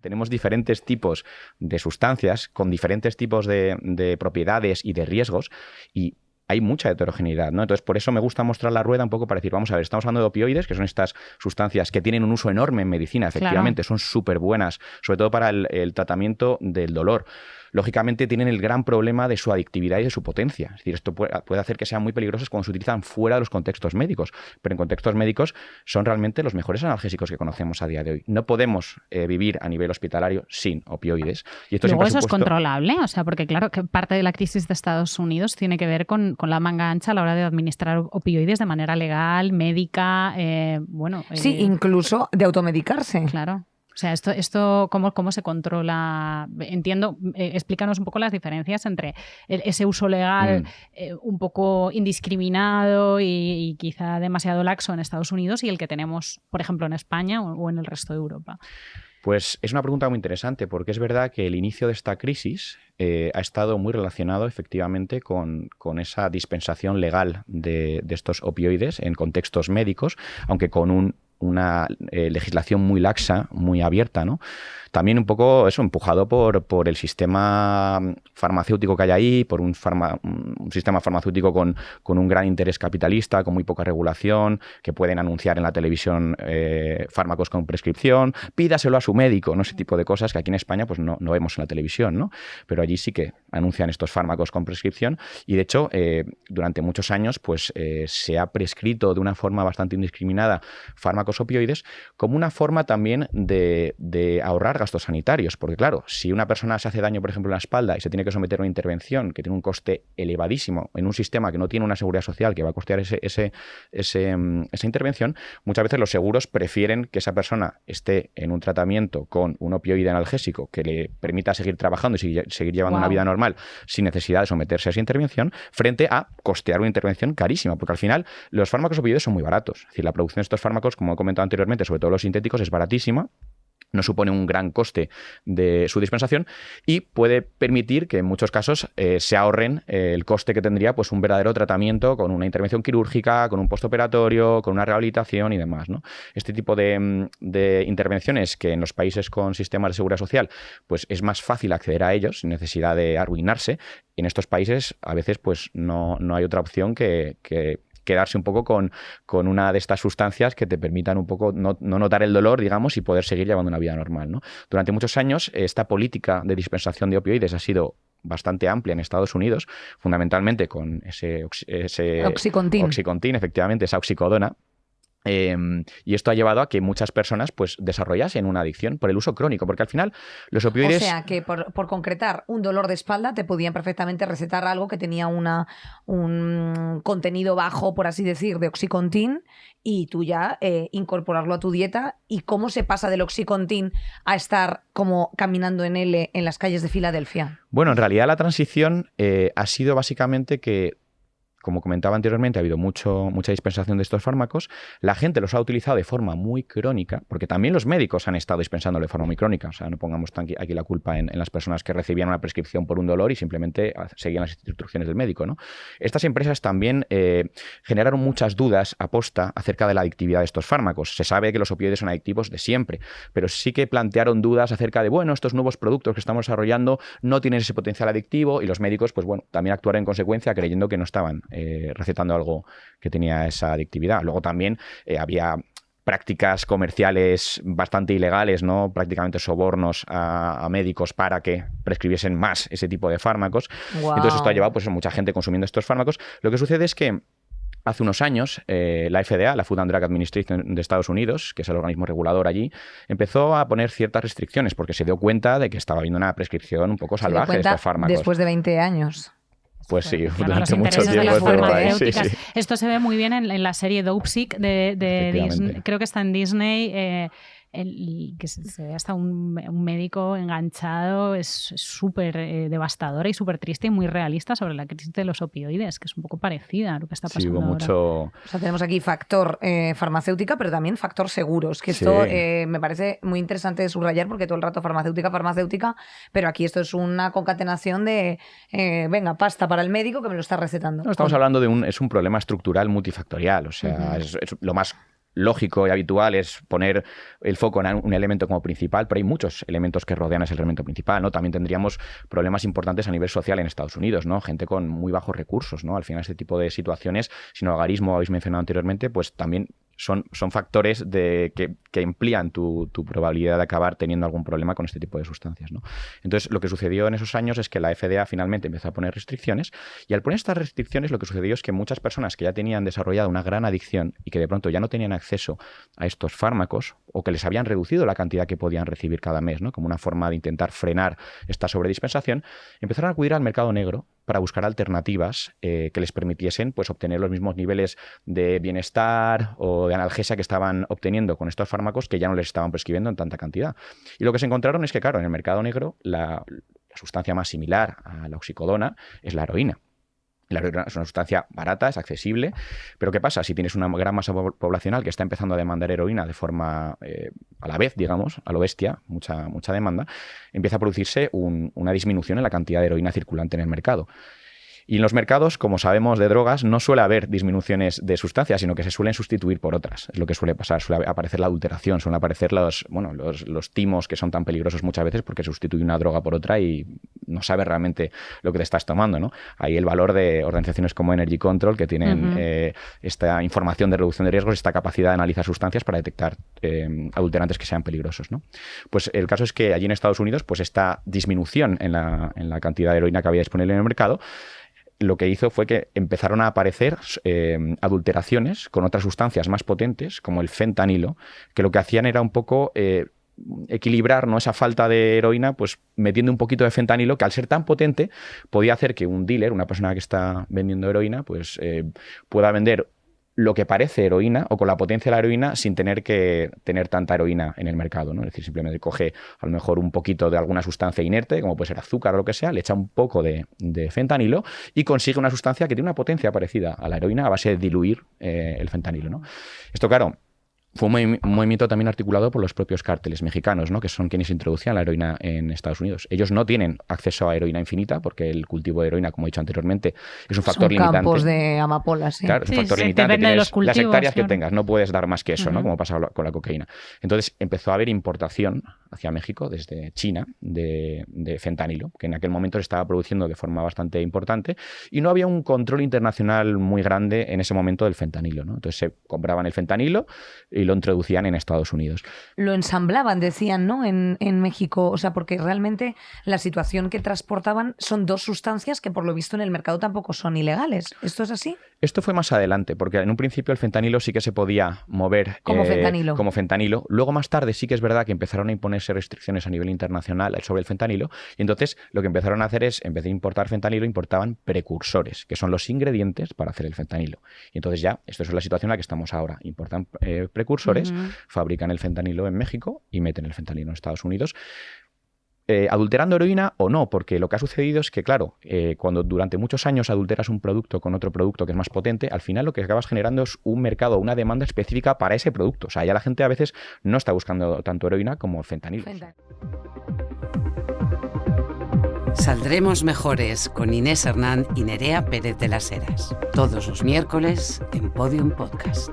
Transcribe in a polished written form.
tenemos diferentes tipos de sustancias con diferentes tipos de propiedades y de riesgos, y hay mucha heterogeneidad, ¿no? Entonces, por eso me gusta mostrar la rueda un poco para decir, vamos a ver, estamos hablando de opioides, que son estas sustancias que tienen un uso enorme en medicina, efectivamente, son súper buenas, sobre todo para el tratamiento del dolor. Lógicamente tienen el gran problema de su adictividad y de su potencia. Es decir, esto puede hacer que sean muy peligrosas cuando se utilizan fuera de los contextos médicos, pero en contextos médicos son realmente los mejores analgésicos que conocemos a día de hoy. No podemos vivir a nivel hospitalario sin opioides. Y esto luego eso es controlable, o sea, porque claro, que parte de la crisis de Estados Unidos tiene que ver con la manga ancha a la hora de administrar opioides de manera legal, médica, Sí, incluso de automedicarse. Claro. O sea, esto ¿cómo se controla? Entiendo, explícanos un poco las diferencias entre ese uso legal un poco indiscriminado y quizá demasiado laxo en Estados Unidos y el que tenemos, por ejemplo, en España o en el resto de Europa. Pues es una pregunta muy interesante, porque es verdad que el inicio de esta crisis ha estado muy relacionado efectivamente con esa dispensación legal de estos opioides en contextos médicos, aunque con una legislación muy laxa, muy abierta, ¿no? También un poco eso, empujado por el sistema farmacéutico que hay ahí, por un sistema farmacéutico con un gran interés capitalista, con muy poca regulación, que pueden anunciar en la televisión fármacos con prescripción, pídaselo a su médico, ¿no? Ese tipo de cosas que aquí en España pues no vemos en la televisión, ¿no? Pero allí sí que anuncian estos fármacos con prescripción y de hecho durante muchos años pues se ha prescrito de una forma bastante indiscriminada fármacos opioides como una forma también de ahorrar gastos sanitarios, porque claro, si una persona se hace daño, por ejemplo, en la espalda y se tiene que someter a una intervención que tiene un coste elevadísimo en un sistema que no tiene una seguridad social que va a costear esa intervención, muchas veces los seguros prefieren que esa persona esté en un tratamiento con un opioide analgésico que le permita seguir trabajando y seguir llevando una vida normal sin necesidad de someterse a esa intervención, frente a costear una intervención carísima, porque al final los fármacos opioides son muy baratos. Es decir, la producción de estos fármacos, como he comentado anteriormente, sobre todo los sintéticos, es baratísima. No supone un gran coste de su dispensación y puede permitir que en muchos casos se ahorren el coste que tendría pues un verdadero tratamiento con una intervención quirúrgica, con un postoperatorio, con una rehabilitación y demás, ¿no? Este tipo de intervenciones que en los países con sistemas de seguridad social pues es más fácil acceder a ellos sin necesidad de arruinarse. En estos países a veces pues no hay otra opción que quedarse un poco con una de estas sustancias que te permitan un poco no notar el dolor, digamos, y poder seguir llevando una vida normal, ¿no? Durante muchos años, esta política de dispensación de opioides ha sido bastante amplia en Estados Unidos, fundamentalmente con ese Oxycontin, efectivamente, esa oxicodona. Y esto ha llevado a que muchas personas pues desarrollasen una adicción por el uso crónico, porque al final los opioides... O sea, que por concretar un dolor de espalda te podían perfectamente recetar algo que tenía un contenido bajo, por así decir, de Oxycontin y tú ya incorporarlo a tu dieta. ¿Y cómo se pasa del Oxycontin a estar como caminando en L en las calles de Filadelfia? Bueno, en realidad la transición ha sido básicamente que, como comentaba anteriormente, ha habido mucha dispensación de estos fármacos. La gente los ha utilizado de forma muy crónica, porque también los médicos han estado dispensándolo de forma muy crónica. O sea, no pongamos aquí la culpa en las personas que recibían una prescripción por un dolor y simplemente seguían las instrucciones del médico, ¿no? Estas empresas también generaron muchas dudas aposta acerca de la adictividad de estos fármacos. Se sabe que los opioides son adictivos de siempre, pero sí que plantearon dudas acerca de, bueno, estos nuevos productos que estamos desarrollando no tienen ese potencial adictivo, y los médicos, pues bueno, también actuaron en consecuencia creyendo que no estaban recetando algo que tenía esa adictividad. Luego también había prácticas comerciales bastante ilegales, ¿no? Prácticamente sobornos a médicos para que prescribiesen más ese tipo de fármacos. Wow. Entonces esto ha llevado pues, a mucha gente consumiendo estos fármacos. Lo que sucede es que hace unos años, la FDA, la Food and Drug Administration de Estados Unidos, que es el organismo regulador allí, empezó a poner ciertas restricciones porque se dio cuenta de que estaba habiendo una prescripción un poco salvaje de estos fármacos. Después de 20 años. Pues sí, claro, durante mucho intereses tiempo. de las farmacéuticas. Sí. Esto se ve muy bien en la serie Dopesick de Disney. Creo que está en Disney. Que se ve hasta un médico enganchado. Es súper devastadora y súper triste y muy realista sobre la crisis de los opioides, que es un poco parecida a lo que está pasando ahora. O sea, tenemos aquí factor farmacéutica, pero también factor seguros, que esto me parece muy interesante de subrayar, porque todo el rato farmacéutica, pero aquí esto es una concatenación de venga, pasta para el médico que me lo está recetando. No, estamos hablando de un problema estructural multifactorial, o sea, es lo más lógico y habitual es poner el foco en un elemento como principal, pero hay muchos elementos que rodean ese elemento principal, ¿no? También tendríamos problemas importantes a nivel social en Estados Unidos, ¿no? Gente con muy bajos recursos, ¿no? Al final, este tipo de situaciones, sinhogarismo, habéis mencionado anteriormente, pues también son factores que amplían tu probabilidad de acabar teniendo algún problema con este tipo de sustancias, ¿no? Entonces, lo que sucedió en esos años es que la FDA finalmente empezó a poner restricciones, y al poner estas restricciones lo que sucedió es que muchas personas que ya tenían desarrollado una gran adicción y que de pronto ya no tenían acceso a estos fármacos, o que les habían reducido la cantidad que podían recibir cada mes, ¿no? Como una forma de intentar frenar esta sobredispensación, empezaron a acudir al mercado negro para buscar alternativas que les permitiesen, pues, obtener los mismos niveles de bienestar o de analgesia que estaban obteniendo con estos fármacos que ya no les estaban prescribiendo en tanta cantidad. Y lo que se encontraron es que, claro, en el mercado negro la sustancia más similar a la oxicodona es la heroína. La heroína es una sustancia barata, es accesible, pero ¿qué pasa? Si tienes una gran masa poblacional que está empezando a demandar heroína de forma a la vez, digamos, a lo bestia, mucha demanda, empieza a producirse una disminución en la cantidad de heroína circulante en el mercado. Y en los mercados, como sabemos de drogas, no suele haber disminuciones de sustancias, sino que se suelen sustituir por otras. Es lo que suele pasar. Suele aparecer la adulteración, suelen aparecer los timos, que son tan peligrosos muchas veces porque sustituye una droga por otra y no sabes realmente lo que te estás tomando, ¿no? Ahí el valor de organizaciones como Energy Control, que tienen esta información de reducción de riesgos, esta capacidad de analizar sustancias para detectar adulterantes que sean peligrosos, ¿no? Pues el caso es que allí en Estados Unidos, pues esta disminución en la cantidad de heroína que había disponible en el mercado, lo que hizo fue que empezaron a aparecer adulteraciones con otras sustancias más potentes, como el fentanilo, que lo que hacían era un poco equilibrar, ¿no?, esa falta de heroína, pues metiendo un poquito de fentanilo, que al ser tan potente podía hacer que un dealer, una persona que está vendiendo heroína, pues pueda vender lo que parece heroína o con la potencia de la heroína sin tener que tener tanta heroína en el mercado, ¿no? Es decir, simplemente coge a lo mejor un poquito de alguna sustancia inerte, como puede ser azúcar o lo que sea, le echa un poco de fentanilo y consigue una sustancia que tiene una potencia parecida a la heroína a base de diluir el fentanilo, ¿no? Esto, claro, fue un movimiento también articulado por los propios cárteles mexicanos, ¿no?, que son quienes introducían la heroína en Estados Unidos. Ellos no tienen acceso a heroína infinita porque el cultivo de heroína, como he dicho anteriormente, es un factor limitante. Son campos de amapolas, sí. Claro, es un factor limitante. Tienes las hectáreas que tengas, no puedes dar más que eso, ¿no?, como pasa con la cocaína. Entonces empezó a haber importación hacia México desde China de fentanilo, que en aquel momento se estaba produciendo de forma bastante importante y no había un control internacional muy grande en ese momento del fentanilo, ¿no? Entonces se compraban el fentanilo y lo introducían en Estados Unidos. Lo ensamblaban, decían, ¿no?, en México, o sea, porque realmente la situación que transportaban son dos sustancias que por lo visto en el mercado tampoco son ilegales. ¿Esto es así? Esto fue más adelante, porque en un principio el fentanilo sí que se podía mover como fentanilo. Luego, más tarde, sí que es verdad que empezaron a imponerse restricciones a nivel internacional sobre el fentanilo, y entonces lo que empezaron a hacer es, en vez de importar fentanilo, importaban precursores, que son los ingredientes para hacer el fentanilo. Y entonces ya, esto es la situación en la que estamos ahora. Importan precursores, fabrican el fentanilo en México y meten el fentanilo en Estados Unidos. ¿Adulterando heroína o no? Porque lo que ha sucedido es que, claro, cuando durante muchos años adulteras un producto con otro producto que es más potente, al final lo que acabas generando es un mercado, una demanda específica para ese producto. O sea, ya la gente a veces no está buscando tanto heroína como fentanilo. Saldremos mejores con Inés Hernán y Nerea Pérez de las Heras. Todos los miércoles en Podium Podcast.